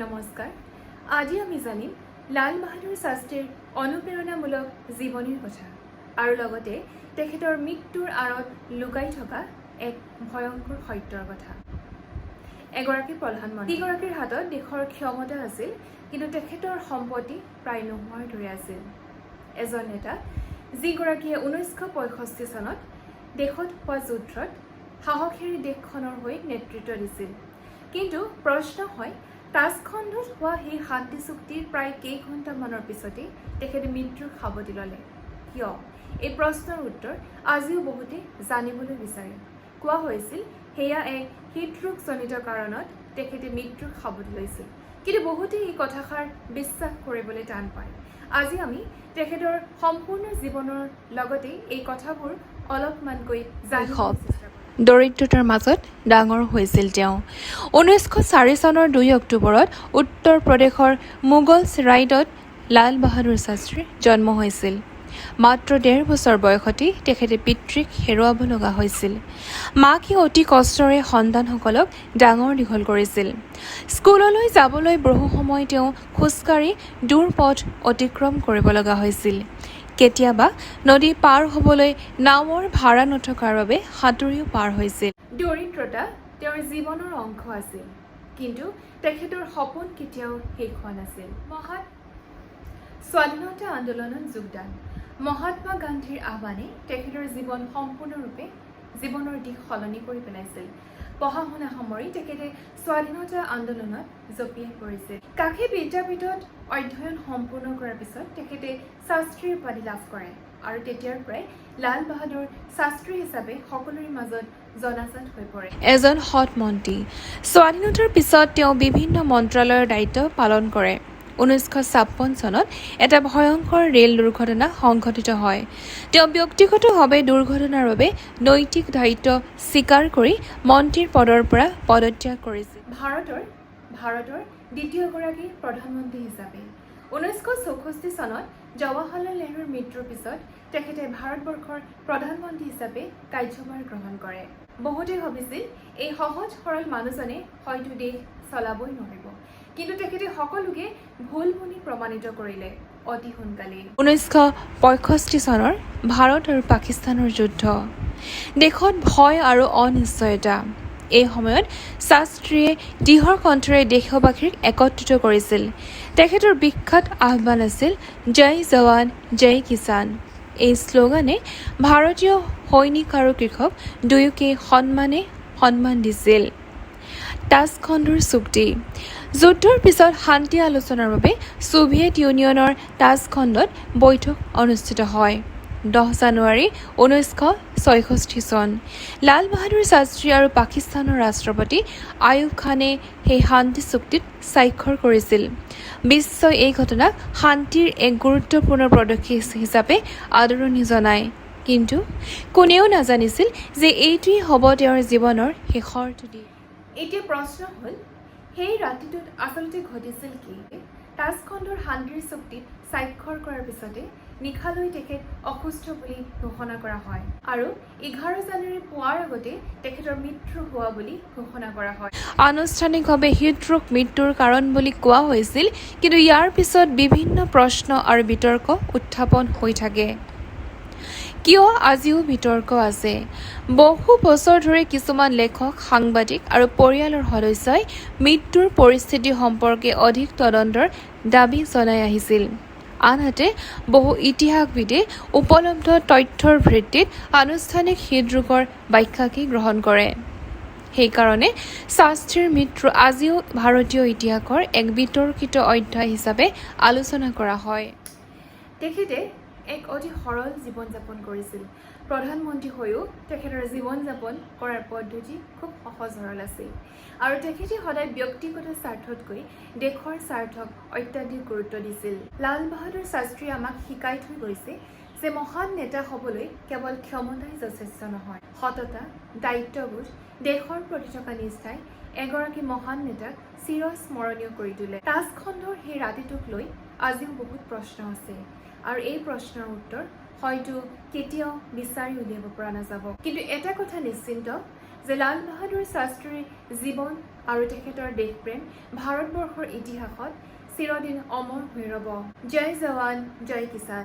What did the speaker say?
নমস্কাৰ। আজি আমি জানিম লাল বাহাদুৰ শাস্ত্ৰীৰ অনুপ্ৰেৰণামূলক জীৱনীৰ কথা আৰু লগতে তেখেতৰ মৃত্যুৰ আঁৰত লুকাই থকা এক ভয়ংকৰ সত্যৰ কথা। এগৰাকী প্ৰধানমন্ত্ৰী যিগৰাকীৰ হাতত দেশৰ ক্ষমতা আছিল, কিন্তু তেখেতৰ সম্পত্তি প্ৰায় নোহোৱাৰ দৰে আছিল। এজন নেতা যিগৰাকীয়ে 1965 চনত দেশত হোৱা যুদ্ধত সাহসেৰে দেশখনৰ হৈ নেতৃত্ব দিছিল। কিন্তু প্ৰশ্ন হয়, তাজখণ্ডত হোৱা সেই শান্তি চুক্তিৰ প্ৰায় কেইঘণ্টামানৰ পিছতেই তেখেতে মৃত্যুৰ সাৱটি ল'লে। কিয়? এই প্ৰশ্নৰ উত্তৰ আজিও বহুতে জানিবলৈ বিচাৰে। কোৱা হৈছিল সেয়া এক হৃদৰোগজনিত কাৰণত তেখেতে মৃত্যুৰ সাৱটি লৈছিল, কিন্তু বহুতে এই কথাষাৰ বিশ্বাস কৰিবলৈ টান পায়। আজি আমি তেখেতৰ সম্পূৰ্ণ জীৱনৰ লগতে এই কথাবোৰ অলপমানকৈ জানিব চেষ্টা কৰিম। দৰিদ্ৰতাৰ মাজত ডাঙৰ হৈছিল তেওঁ। 1904 চনৰ 2 অক্টোবৰত উত্তৰ প্ৰদেশৰ মোগলছ ৰাইডত লাল বাহাদুৰ শাস্ত্ৰীৰ জন্ম হৈছিল। মাত্ৰ 1.5 বছৰ বয়সতেই তেখেতে পিতৃক হেৰুৱাব লগা হৈছিল। মাকে অতি কষ্টৰে সন্তানসকলক ডাঙৰ দীঘল কৰিছিল। স্কুললৈ যাবলৈ বহু সময় তেওঁ খোজকাঢ়ি দূৰ পথ অতিক্ৰম কৰিব লগা হৈছিল। কেতিয়াবা নদী পাৰ হ'বলৈ নাৱৰ ভাড়া নথকাৰ বাবে সাঁতুৰিও পাৰ হৈছিল। দৰিদ্ৰতা তেওঁৰ জীৱনৰ অংশ আছিল, কিন্তু তেখেতৰ সপোন কেতিয়াও শেষ হোৱা নাছিল। স্বাধীনতা আন্দোলনত যোগদান। মহাত্মা গান্ধীৰ আহ্বানে তেখেতৰ জীৱন সম্পূৰ্ণৰূপে জীৱনৰ দিশ সলনি কৰি পেলাইছিল। পঢ়া শুনা সামৰি তেখেতে স্বাধীনতা আন্দোলনত জঁপিয়াই পৰিছিল। কাশী বিদ্যাপীঠত অধ্যয়ন সম্পূৰ্ণ কৰাৰ পিছত তেখেতে শাস্ত্ৰী উপাধি লাভ কৰে আৰু তেতিয়াৰ পৰাই লাল বাহাদুৰ শাস্ত্ৰী হিচাপে সকলোৰে মাজত জনাজাত হৈ পৰে। এজন সৎ মন্ত্ৰী। স্বাধীনতাৰ পিছত তেওঁ বিভিন্ন মন্ত্ৰালয়ৰ দায়িত্ব পালন কৰে। 1956 চনত এটা ভয়ংকৰ ৰেল দুৰ্ঘটনা সংঘটিত হয়। তেওঁ ব্যক্তিগতভাৱে দুৰ্ঘটনাৰ বাবে নৈতিক দায়িত্ব স্বীকাৰ কৰি মন্ত্ৰীৰ পদৰ পৰা পদত্যাগ কৰিছিল। ভাৰতৰ দ্বিতীয়গৰাকী প্ৰধানমন্ত্ৰী হিচাপে 1964 চনত জৱাহৰলাল নেহৰুৰ মৃত্যুৰ পিছত তেখেতে ভাৰতবৰ্ষৰ প্ৰধানমন্ত্ৰী হিচাপে কাৰ্যভাৰ গ্ৰহণ কৰে। বহুতে ভাবিছিল এই সহজ সৰল মানুহজনে হয়তো দেশ চলাবই নোৱাৰিব, কিন্তু তেখেতে সকলোকে ভুল বুলি প্ৰমাণিত কৰিলে অতি সোনকালেই। 1965 চনৰ ভাৰত আৰু পাকিস্তানৰ যুদ্ধ। দেশত ভয় আৰু অনিশ্চয়তা। এই সময়ত শাস্ত্ৰীয়ে দৃঢ় কণ্ঠৰে দেশবাসীক একত্ৰিত কৰিছিল। তেখেতৰ বিখ্যাত আহ্বান আছিল জয় জৱান জয় কিষাণ। এই শ্লোগানে ভাৰতীয় সৈনিক আৰু কৃষক দুয়োকে সন্মান দিছিল। তাজখণ্ডৰ চুক্তি। যুদ্ধৰ পিছত শান্তি আলোচনাৰ বাবে ছোভিয়েট ইউনিয়নৰ তাজখণ্ডত বৈঠক অনুষ্ঠিত হয়। 10 জানুৱাৰী 1966 চন। লাল বাহাদুৰ শাস্ত্ৰী আৰু পাকিস্তানৰ ৰাষ্ট্ৰপতি আইয়ুব খানে সেই শান্তি চুক্তিত স্বাক্ষৰ কৰিছিল। বিশ্বই এই ঘটনাক শান্তিৰ এক গুৰুত্বপূৰ্ণ পদক্ষেপ হিচাপে আদৰণি জনায়, কিন্তু কোনেও নাজানিছিল যে এইটোৱেই হ'ব তেওঁৰ জীৱনৰ শেষৰ দিন। এতিয়া প্ৰশ্ন হ'ল, সেই ৰাতিটোত আচলতে ঘটিছিল কি? তাজখণ্ডৰ শান্তিৰ চুক্তিত স্বাক্ষৰ কৰাৰ পিছতে নিশালৈ তেখেত অসুস্থ বুলি ঘোষণা কৰা হয় আৰু 11 জানুৱাৰী পুৱাৰ আগতে তেখেতৰ মৃত্যু হোৱা বুলি ঘোষণা কৰা হয়। আনুষ্ঠানিকভাৱে হৃদৰোগ মৃত্যুৰ কাৰণ বুলি কোৱা হৈছিল, কিন্তু ইয়াৰ পিছত বিভিন্ন প্ৰশ্ন আৰু বিতৰ্ক উত্থাপন হৈ থাকে। কিয় আজিও বিতৰ্ক আছে। বহু বছৰ ধৰি কিছুমান লেখক, সাংবাদিক আৰু পৰিয়ালৰ সদস্যই মৃত্যুৰ পৰিস্থিতি সম্পৰ্কে অধিক তদন্তৰ দাবী জনাই আহিছিল। আনহাতে বহু ইতিহাসবিদে উপলব্ধ তথ্যৰ ভিত্তিত আনুষ্ঠানিক হৃদৰোগৰ ব্যাখ্যাকেই গ্ৰহণ কৰে। সেইকাৰণে শাস্ত্ৰীৰ মৃত্যু আজিও ভাৰতীয় ইতিহাসৰ এক বিতৰ্কিত অধ্যায় হিচাপে আলোচনা কৰা হয়। তেখেতে এক অতি সৰল জীৱন যাপন কৰিছিল। প্ৰধানমন্ত্ৰী হৈও তেখেতৰ জীৱন যাপন কৰাৰ পদ্ধতি খুব সহজ সৰল আছিল আৰু তেখেতে সদায় ব্যক্তিগত স্বাৰ্থতকৈ দেশৰ স্বাৰ্থক অত্যাধিক গুৰুত্ব দিছিল। লাল বাহাদুৰ শাস্ত্ৰীয়ে আমাক শিকাই থৈ গৈছে যে মহান নেতা হ'বলৈ কেৱল ক্ষমতাই যথেষ্ট নহয়। সততা, দায়িত্ববোধ, দেশৰ প্ৰতি থকা নিষ্ঠাই এগৰাকী মহান নেতাক চিৰস্মৰণীয় কৰি তোলে। তাজখণ্ডৰ সেই ৰাতিটোক লৈ আজিও বহুত প্ৰশ্ন আছে আৰু এই প্ৰশ্নৰ উত্তৰ হয়তো কেতিয়াও বিচাৰি উলিয়াব পৰা নাযাব। কিন্তু এটা কথা নিশ্চিন্ত যে লাল বাহাদুৰ শাস্ত্ৰীৰ জীৱন আৰু তেখেতৰ দেশপ্ৰেম ভাৰতবৰ্ষৰ ইতিহাসত চিৰদিন অমৰ হৈ ৰ'ব। জয় জৱান, জয় কিষাণ।